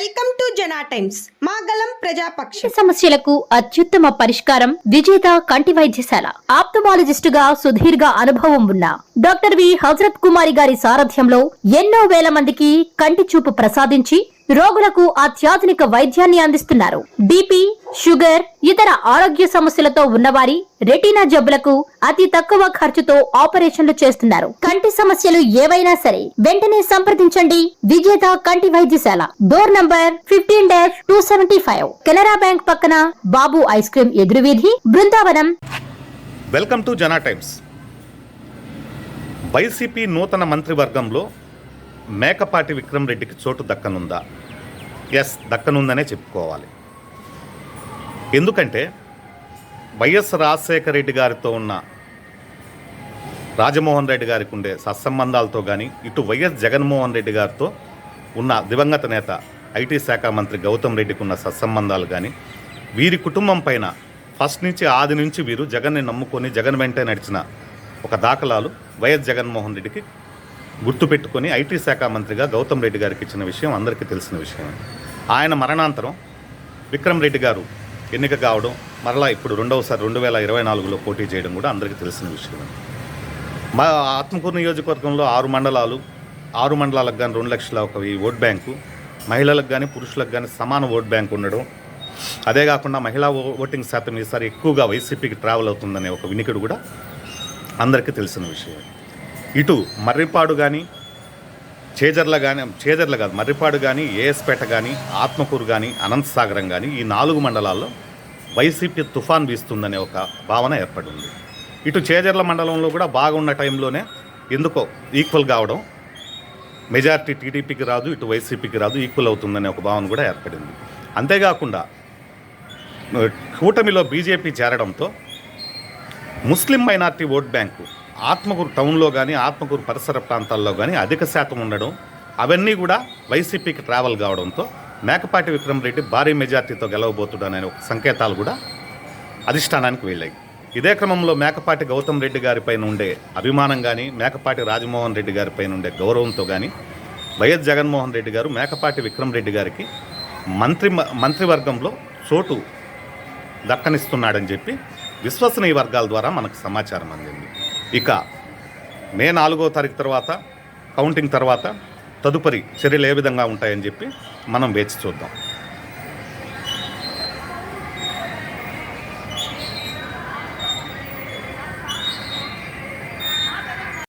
Welcome to Jana times. మాగలం ప్రజాపక్ష సమస్యలకు అత్యుత్తమ పరిష్కారం విజేత కంటి వైద్యశాల. ఆప్థమాలజిస్టుగా సుదీర్ఘ అనుభవం ఉన్న డాక్టర్ వి హజరత్ కుమారి గారి సారథ్యంలో ఎన్నో వేల మందికి కంటి చూపు ప్రసాదించి రోగులకు అత్యాధునిక వైద్యాన్ని అందిస్తున్నారు. బీపీ, షుగర్, ఇతర ఆరోగ్య సమస్యలతో ఉన్నవారి రెటీనా జబ్బులకు అతి తక్కువ ఖర్చుతో ఆపరేషన్లు చేస్తున్నారు. కంటి సమస్యలు ఏవైనా సరే వెంటనే సంప్రదించండి విజేత కంటి వైద్యశాల. డోర్ నంబర్ 15-275, కెనరా బ్యాంక్ పక్కన, బాబు ఐస్ క్రీమ్ ఎదురువీధి, Brindavanam. Welcome to Jana times. YCP నూతన మంత్రివర్గంలో మేకపాటి విక్రమ్ రెడ్డికి చోటు దక్కనుందా? ఎస్, దక్కనుందనే చెప్పుకోవాలి. ఎందుకంటే వైఎస్ రాజశేఖర రెడ్డి గారితో ఉన్న రాజమోహన్ రెడ్డి గారికి ఉండే సత్సంబంధాలతో కానీ, ఇటు వైఎస్ జగన్మోహన్ రెడ్డి గారితో ఉన్న దివంగత నేత ఐటీ శాఖ మంత్రి గౌతమ్ రెడ్డికి ఉన్న సత్సంబంధాలు కానీ, వీరి కుటుంబం పైన ఫస్ట్ నుంచి ఆది నుంచి వీరు జగన్ని నమ్ముకొని జగన్ వెంటే నడిచిన ఒక దాఖలాలు వైఎస్ జగన్మోహన్ రెడ్డికి గుర్తుపెట్టుకొని ఐటీ శాఖ మంత్రిగా గౌతమ్ రెడ్డి గారికి ఇచ్చిన విషయం అందరికీ తెలిసిన విషయం. ఆయన మరణాంతరం విక్రమ్ రెడ్డి గారు ఎన్నిక కావడం, మరలా ఇప్పుడు రెండవసారి 2024లో పోటీ చేయడం కూడా అందరికీ తెలిసిన విషయం. మా ఆత్మకూరు నియోజకవర్గంలో 6 మండలాలు, 6 మండలాలకు కానీ 2 లక్షల ఒక ఓట్ బ్యాంకు, మహిళలకు కానీ పురుషులకు కానీ సమాన ఓట్ బ్యాంక్ ఉండడం, అదే కాకుండా మహిళా ఓటింగ్ శాతం ఈసారి ఎక్కువగా వైసీపీకి ట్రావెల్ అవుతుందనే ఒక వినికిడు కూడా అందరికీ తెలిసిన విషయం. ఇటు మర్రిపాడు కానీ చేజర్ల కాదు మర్రిపాడు కానీ, ఏఎస్పేట కానీ, ఆత్మకూరు కానీ, అనంతసాగరం కానీ, ఈ 4 మండలాల్లో వైసీపీ తుఫాన్ వీస్తుందనే ఒక భావన ఏర్పడింది. ఇటు చేజర్ల మండలంలో కూడా బాగున్న టైంలోనే ఎందుకో ఈక్వల్ కావడం, మెజారిటీ టీడీపీకి రాదు, ఇటు వైసీపీకి రాదు, ఈక్వల్ అవుతుందనే ఒక భావన కూడా ఏర్పడింది. అంతేకాకుండా కూటమిలో బీజేపీ చేరడంతో ముస్లిం మైనార్టీ ఓట్ బ్యాంకు ఆత్మకూరు టౌన్లో కానీ, ఆత్మకూరు పరిసర ప్రాంతాల్లో కానీ అధిక శాతం ఉండడం, అవన్నీ కూడా వైసీపీకి ట్రావెల్ కావడంతో మేకపాటి విక్రమ్ రెడ్డి భారీ మెజార్టీతో గెలవబోతుడనే ఒక సంకేతాలు కూడా అధిష్టానానికి వెళ్ళాయి. ఇదే క్రమంలో మేకపాటి గౌతమ్ రెడ్డి గారిపైన ఉండే అభిమానం కానీ, మేకపాటి రాజమోహన్ రెడ్డి గారిపైన ఉండే గౌరవంతో కానీ వైఎస్ జగన్మోహన్ రెడ్డి గారు మేకపాటి విక్రమ్ రెడ్డి గారికి మంత్రివర్గంలో చోటు దక్కనిస్తున్నాడని చెప్పి విశ్వసనీయ వర్గాల ద్వారా మనకు సమాచారం అందింది. ఇక మే 4వ తారీఖు తర్వాత కౌంటింగ్ తర్వాత తదుపరి చర్యలు ఏ విధంగా ఉంటాయని చెప్పి మనం వేచి చూద్దాం.